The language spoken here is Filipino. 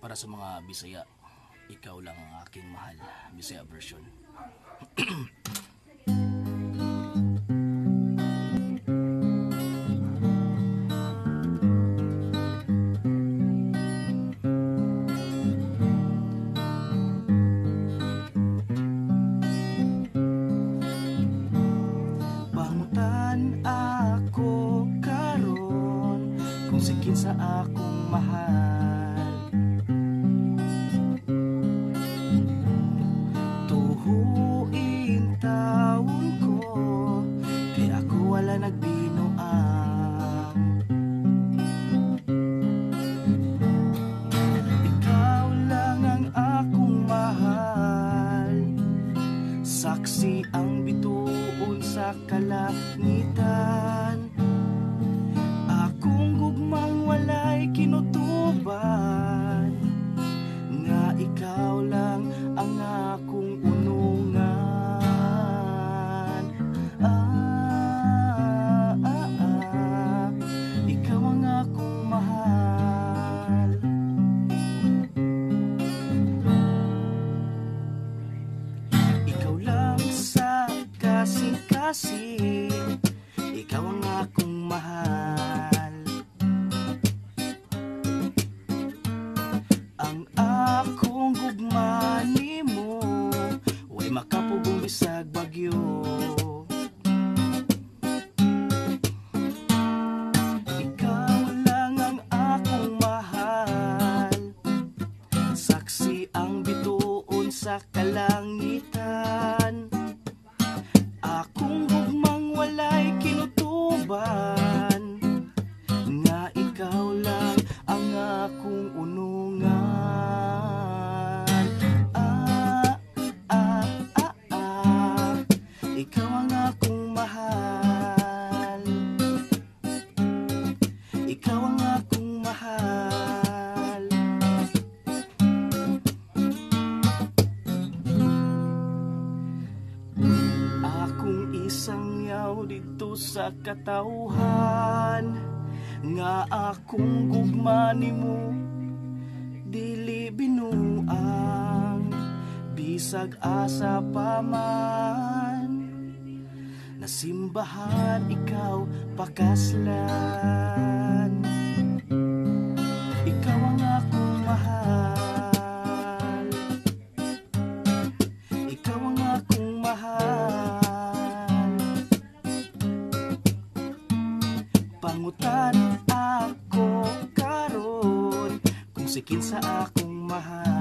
Para sa mga Bisaya, ikaw lang ang aking mahal. Bisaya version. Bangutan ako karon kung sikin sa akong mahal. Tuhuin taon ko kay ako wala nagbinuang. Ikaw lang ang akong mahal, saksi ang bituon sa kalangitan. Akong gugmang walay kinutuban, nga ikaw lang ang akong unungan. Ikaw ang akong mahal. Ikaw lang sa kasing-kasing, ikaw ang akong mahal. Ang akong gugma nimo way makapugong bisag bagyo. Ikaw lang ang akong mahal, saksi ang bituon sa kalangitan. Akong gugmang walay kinutuban, nga ikaw lang ang akong unungan. Ikaw ang akong mahal. Ikaw ang akong mahal. Akong isang yaw dito sa katawhan, nga akong gugma nimo dili binuang. Bisag asa pa man nasimbahan, ikaw pakaslan. Ikaw ang akong mahal. Ikaw ang akong mahal. Pangutan ako karon kung sikin sa akong mahal.